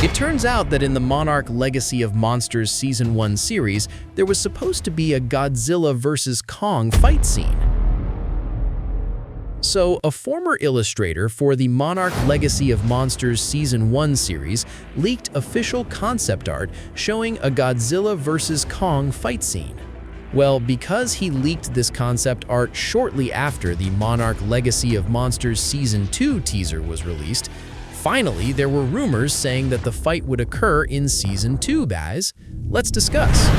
It turns out that in the Monarch Legacy of Monsters Season 1 series, there was supposed to be a Godzilla vs. Kong fight scene. So, a former illustrator for the Monarch Legacy of Monsters Season 1 series leaked official concept art showing a Godzilla vs. Kong fight scene. Well, because he leaked this concept art shortly after the Monarch Legacy of Monsters Season 2 teaser was released, finally there were rumors saying that the fight would occur in Season 2, guys. Let's discuss.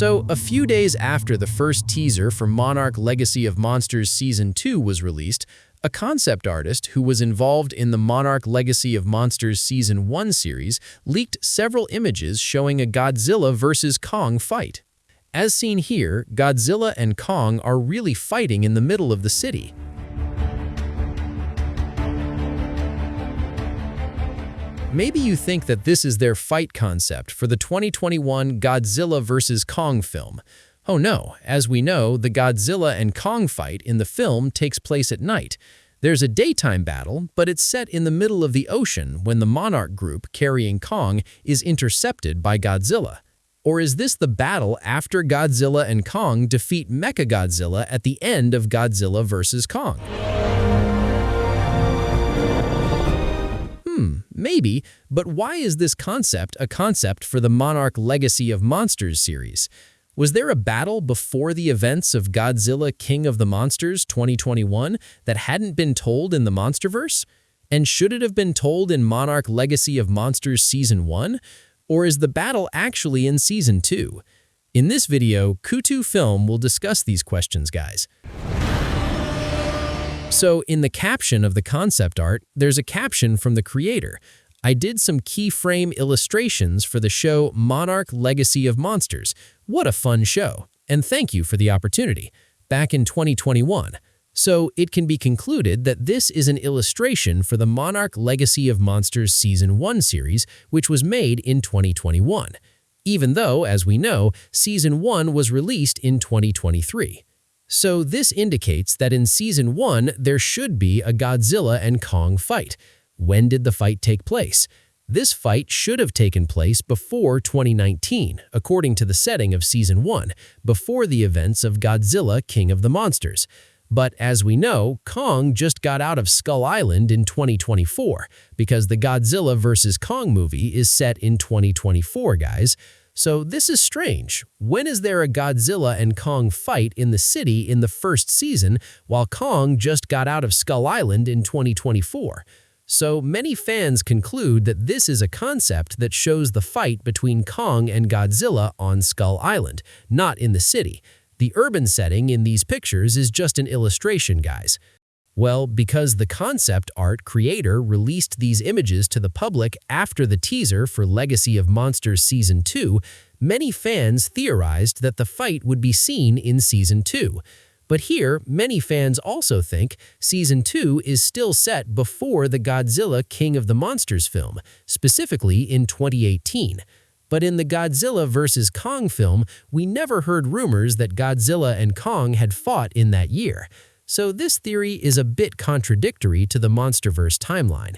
So, a few days after the first teaser for Monarch Legacy of Monsters Season 2 was released, a concept artist who was involved in the Monarch Legacy of Monsters Season 1 series leaked several images showing a Godzilla vs. Kong fight. As seen here, Godzilla and Kong are really fighting in the middle of the city. Maybe you think that this is their fight concept for the 2021 Godzilla vs. Kong film. Oh no, as we know, the Godzilla and Kong fight in the film takes place at night. There's a daytime battle, but it's set in the middle of the ocean when the Monarch group carrying Kong is intercepted by Godzilla. Or is this the battle after Godzilla and Kong defeat Mechagodzilla at the end of Godzilla vs. Kong? Maybe, but why is this concept a concept for the Monarch Legacy of Monsters series? Was there a battle before the events of Godzilla King of the Monsters 2021 that hadn't been told in the Monsterverse? And should it have been told in Monarch Legacy of Monsters Season 1? Or is the battle actually in Season 2? In this video, TOHO Film will discuss these questions, guys. So, in the caption of the concept art, there's a caption from the creator. I did some keyframe illustrations for the show Monarch Legacy of Monsters. What a fun show, and thank you for the opportunity. Back in 2021. So, it can be concluded that this is an illustration for the Monarch Legacy of Monsters Season 1 series, which was made in 2021. Even though, as we know, Season 1 was released in 2023. So this indicates that in Season 1 there should be a Godzilla and Kong fight. When did the fight take place? This fight should have taken place before 2019, according to the setting of Season 1, before the events of Godzilla King of the Monsters. But as we know, Kong just got out of Skull Island in 2024, because the Godzilla vs. Kong movie is set in 2024, guys. So this is strange. When is there a Godzilla and Kong fight in the city in the first season while Kong just got out of Skull Island in 2024? So many fans conclude that this is a concept that shows the fight between Kong and Godzilla on Skull Island, not in the city. The urban setting in these pictures is just an illustration, guys. Well, because the concept art creator released these images to the public after the teaser for Legacy of Monsters Season 2, many fans theorized that the fight would be seen in Season 2. But here, many fans also think Season 2 is still set before the Godzilla King of the Monsters film, specifically in 2018. But in the Godzilla vs. Kong film, we never heard rumors that Godzilla and Kong had fought in that year. So this theory is a bit contradictory to the Monsterverse timeline.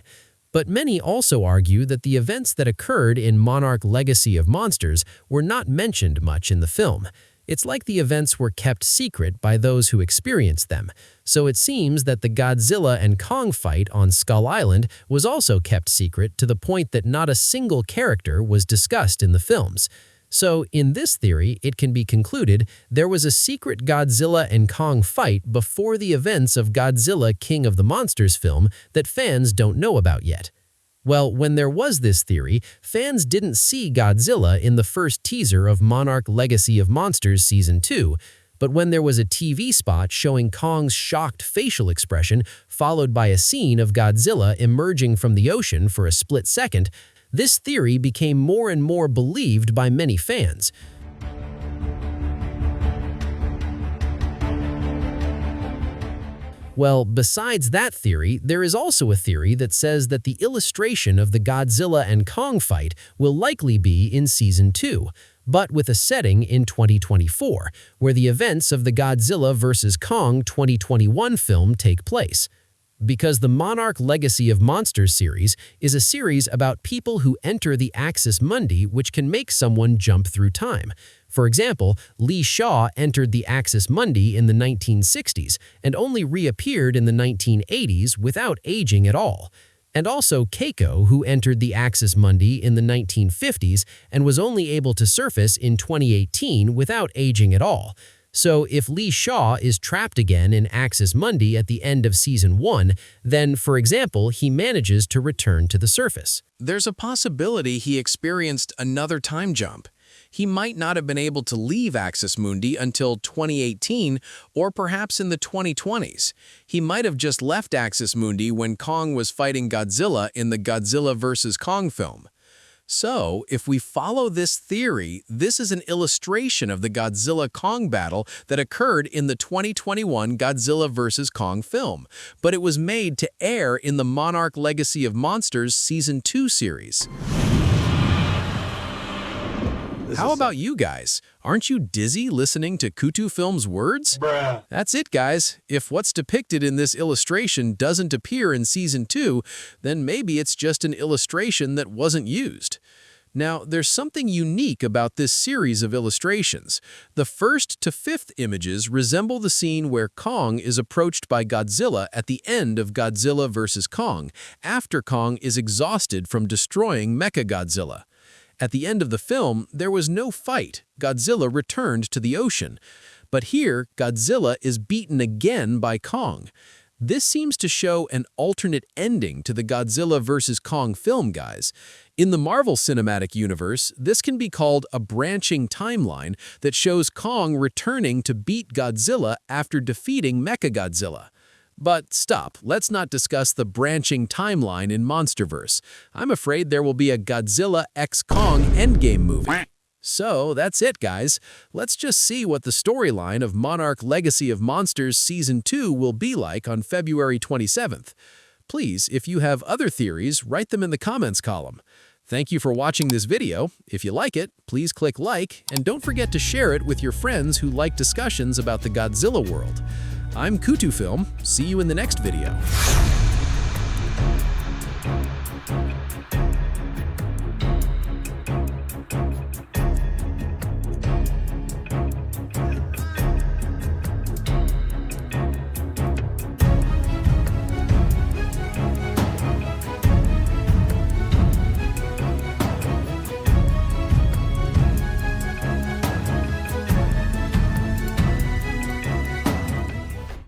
But many also argue that the events that occurred in Monarch Legacy of Monsters were not mentioned much in the film. It's like the events were kept secret by those who experienced them. So it seems that the Godzilla and Kong fight on Skull Island was also kept secret to the point that not a single character was discussed in the films. So, in this theory, it can be concluded there was a secret Godzilla and Kong fight before the events of Godzilla King of the Monsters film that fans don't know about yet. Well, when there was this theory, fans didn't see Godzilla in the first teaser of Monarch Legacy of Monsters Season 2, but when there was a TV spot showing Kong's shocked facial expression followed by a scene of Godzilla emerging from the ocean for a split second, this theory became more and more believed by many fans. Well, besides that theory, there is also a theory that says that the illustration of the Godzilla and Kong fight will likely be in Season 2. but with a setting in 2024, where the events of the Godzilla vs. Kong 2021 film take place. Because the Monarch Legacy of Monsters series is a series about people who enter the Axis Mundi, which can make someone jump through time. For example, Lee Shaw entered the Axis Mundi in the 1960s and only reappeared in the 1980s without aging at all. And also Keiko, who entered the Axis Mundi in the 1950s and was only able to surface in 2018 without aging at all. So if Lee Shaw is trapped again in Axis Mundi at the end of Season 1, then, for example, he manages to return to the surface. There's a possibility he experienced another time jump. He might not have been able to leave Axis Mundi until 2018 or perhaps in the 2020s. He might have just left Axis Mundi when Kong was fighting Godzilla in the Godzilla vs. Kong film. So, if we follow this theory, this is an illustration of the Godzilla-Kong battle that occurred in the 2021 Godzilla vs. Kong film, but it was made to air in the Monarch Legacy of Monsters Season 2 series. How about you guys? Aren't you dizzy listening to Kutu Film's words? Bruh. That's it, guys. If what's depicted in this illustration doesn't appear in Season 2, then maybe it's just an illustration that wasn't used. Now, there's something unique about this series of illustrations. The first to fifth images resemble the scene where Kong is approached by Godzilla at the end of Godzilla vs. Kong, after Kong is exhausted from destroying Mechagodzilla. At the end of the film, there was no fight. Godzilla returned to the ocean. But here, Godzilla is beaten again by Kong. This seems to show an alternate ending to the Godzilla vs. Kong film, guys. In the Marvel Cinematic Universe, this can be called a branching timeline that shows Kong returning to beat Godzilla after defeating Mechagodzilla. But stop, let's not discuss the branching timeline in Monsterverse. I'm afraid there will be a Godzilla x Kong Endgame movie. So that's it, guys. Let's just see what the storyline of Monarch Legacy of Monsters Season 2 will be like on February 27th. Please, if you have other theories, write them in the comments column. Thank you for watching this video. If you like it, please click like, and don't forget to share it with your friends who like discussions about the Godzilla world. I'm Kutu Film. See you in the next video.